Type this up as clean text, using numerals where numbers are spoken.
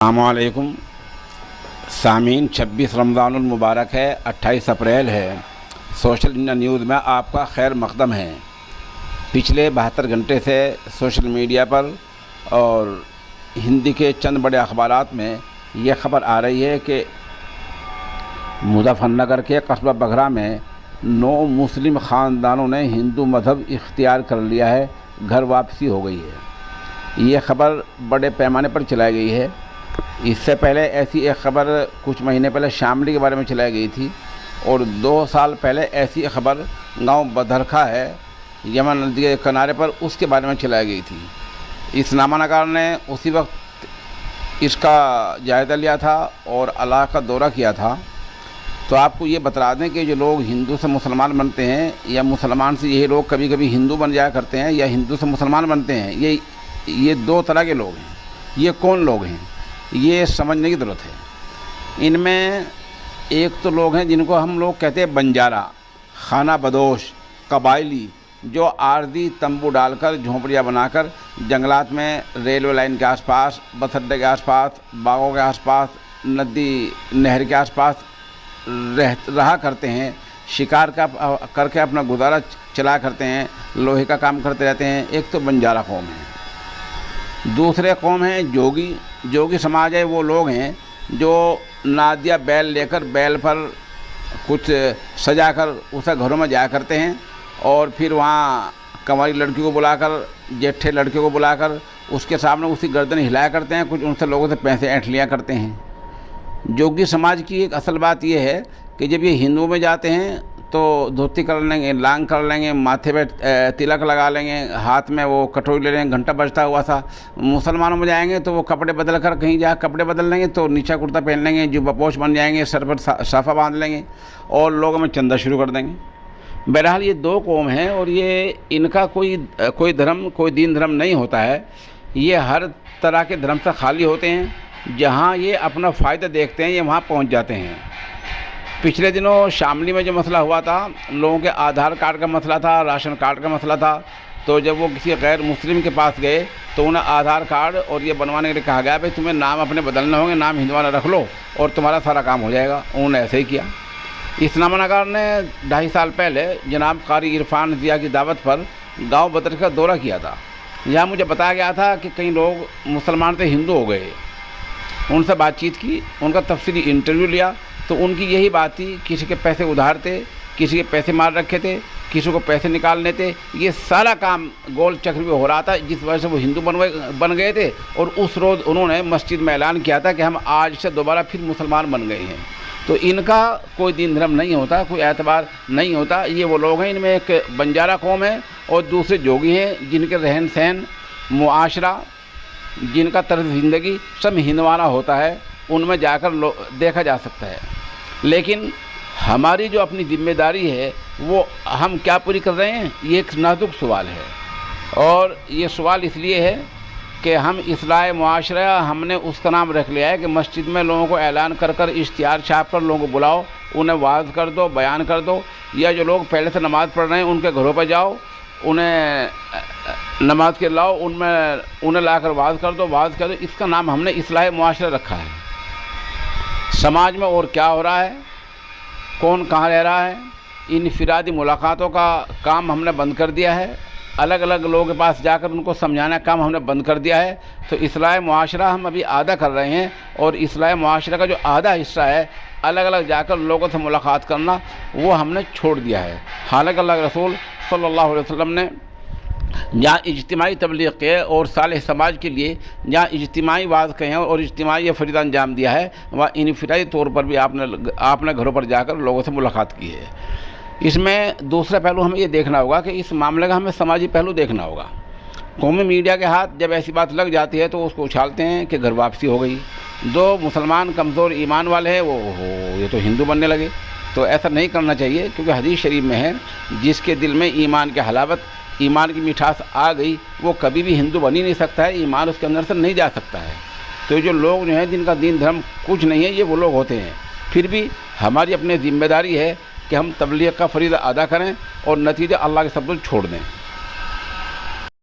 अस्सलामुअलैकुम सामीन, 26 रमज़ानुल मुबारक है, 28 अप्रैल है। सोशल इंडिया न्यूज़ में आपका खैर मक़दम है। पिछले 72 घंटे से सोशल मीडिया पर और हिंदी के चंद बड़े अखबारात में ये ख़बर आ रही है कि मुज़फ़्फ़रनगर के कस्बा बघरा में 9 मुस्लिम ख़ानदानों ने हिंदू मज़हब इख्तियार कर लिया है, घर वापसी हो गई है। ये ख़बर बड़े पैमाने पर चलाई गई है। इससे पहले ऐसी एक ख़बर कुछ महीने पहले शामली के बारे में चलाई गई थी और 2 साल पहले ऐसी ख़बर गांव बदरखा है यमन नदी के किनारे पर, उसके बारे में चलाई गई थी। इस नामानगार ने उसी वक्त इसका जायज़ा लिया था और इलाक़े का दौरा किया था। तो आपको ये बता दें कि जो लोग हिंदू से मुसलमान बनते हैं या मुसलमान से यही लोग कभी कभी हिंदू बन जाया करते हैं या हिंदू से मुसलमान बनते हैं, ये 2 तरह के लोग हैं। ये कौन लोग हैं, ये समझने की ज़रूरत है। इनमें एक तो लोग हैं जिनको हम लोग कहते हैं बंजारा, खाना बदोश, कबायली, जो आरजी तंबू डालकर झोंपड़ियाँ बनाकर जंगलात में रेलवे लाइन के आसपास, बस अड्डे के आसपास, बागों के आसपास, नदी नहर के आसपास रहा करते हैं। शिकार का करके अपना गुजारा चला करते हैं, लोहे का काम करते रहते हैं। एक तो बंजारा कौम है। दूसरे कौम हैं जोगी। जोगी समाज है, वो लोग हैं जो नादिया बैल लेकर बैल पर कुछ सजाकर उसे घरों में जाया करते हैं और फिर वहाँ कंवारी लड़की को बुलाकर, जेठे लड़के को बुलाकर उसके सामने उसकी गर्दन हिलाया करते हैं, कुछ उनसे लोगों से पैसे ऐंठ लिया करते हैं। जोगी समाज की एक असल बात यह है कि जब ये हिंदुओं में जाते हैं तो धोती कर लेंगे, लांग कर लेंगे, माथे पे तिलक लगा लेंगे, हाथ में वो कटोरी ले लेंगे, घंटा बजता हुआ सा। मुसलमानों में जाएंगे तो वो कपड़े बदल कर कहीं जा कपड़े बदल लेंगे तो नीचा कुर्ता पहन लेंगे, जुब्बा पोश बन जाएंगे, सर पर साफ़ा बांध लेंगे और लोगों में चंदा शुरू कर देंगे। बहरहाल ये 2 कौम हैं और ये इनका कोई धर्म, कोई दीन धर्म नहीं होता है। ये हर तरह के धर्म से खाली होते हैं। जहाँ ये अपना फ़ायदा देखते हैं ये वहाँ पहुँच जाते हैं। पिछले दिनों शामली में जो मसला हुआ था, लोगों के आधार कार्ड का मसला था, राशन कार्ड का मसला था, तो जब वो किसी गैर मुस्लिम के पास गए तो उन्हें आधार कार्ड और ये बनवाने के लिए कहा गया भाई तुम्हें नाम अपने बदलने होंगे, नाम हिंदवाना रख लो और तुम्हारा सारा काम हो जाएगा। उन्होंने ऐसे ही किया। इस नामानगार ने 2.5 साल पहले जनाब कारी इरफान ज़िया की दावत पर गाँव बदर का दौरा किया था। यहाँ मुझे बताया गया था कि कई लोग मुसलमान से हिंदू हो गए। उनसे बातचीत की, उनका तफसीली इंटरव्यू लिया तो उनकी यही बात थी, किसी के पैसे उधार थे, किसी के पैसे मार रखे थे, किसी को पैसे निकालने थे। ये सारा काम गोल चक्र में हो रहा था जिस वजह से वो हिंदू बन गए थे। और उस रोज़ उन्होंने मस्जिद में ऐलान किया था कि हम आज से दोबारा फिर मुसलमान बन गए हैं। तो इनका कोई दीन धर्म नहीं होता, कोई एतबार नहीं होता। ये वो लोग हैं, इनमें एक बंजारा कौम है और दूसरे जोगी हैं जिनके रहन सहन, मुआशरा, जिनका तर्ज ज़िंदगी सब हिंदवाना होता है। उनमें जाकर देखा जा सकता है। लेकिन हमारी जो अपनी जिम्मेदारी है वो हम क्या पूरी कर रहे हैं, ये एक नाजुक सवाल है। और ये सवाल इसलिए है कि हम इस्लाह मुआशरा, हमने उसका नाम रख लिया है कि मस्जिद में लोगों को ऐलान कर इश्तिहार छाप कर लोगों को बुलाओ, उन्हें वाज़ कर दो, बयान कर दो। या जो लोग पहले से नमाज़ पढ़ रहे हैं उनके घरों पर जाओ, उन्हें नमाज के लाओ, उन्हें लाकर वाज़ कर दो। इसका नाम हमने इस्लाह मुआशरा रखा है। समाज में और क्या हो रहा है, कौन कहाँ रह रहा है, इनफिरादी मुलाकातों का काम हमने बंद कर दिया है। अलग अलग लोगों के पास जाकर उनको समझाना काम हमने बंद कर दिया है। तो इस्लाह मुआशरा हम अभी आधा कर रहे हैं और इस्लाह मुआशरा का जो आधा हिस्सा है, अलग अलग जाकर लोगों से मुलाकात करना, वो हमने छोड़ दिया है। हालांकि अल्लाह के रसूल सल्लल्लाहु अलैहि वसल्लम ने जहाँ इज्तिमाई तबलीग के और सालेह समाज के लिए जहाँ इज्तिमाई वाज़ कहे हैं और इज्तिमाई फ़रीदा अंजाम दिया है, वहाँ इनफिरादी तौर पर भी आपने घरों पर जाकर लोगों से मुलाकात की है। इसमें दूसरा पहलू हमें ये देखना होगा कि इस मामले का हमें समाजी पहलू देखना होगा। कौमी मीडिया के हाथ जब ऐसी बात लग जाती है तो उसको उछालते हैं कि घर वापसी हो गई। 2 मुसलमान कमज़ोर ईमान वाले हैं वो ये तो हिंदू बनने लगे। तो ऐसा नहीं करना चाहिए, क्योंकि हदीस शरीफ में है जिसके दिल में ईमान की हलावत, ईमान की मिठास आ गई वो कभी भी हिंदू बन ही नहीं सकता है, ईमान उसके अंदर से नहीं जा सकता है। तो जो लोग जो हैं जिनका दीन धर्म कुछ नहीं है, ये वो लोग होते हैं। फिर भी हमारी अपनी जिम्मेदारी है कि हम तबलीग का फ़रीज़ा अदा करें और नतीजा अल्लाह के सब्र छोड़ दें।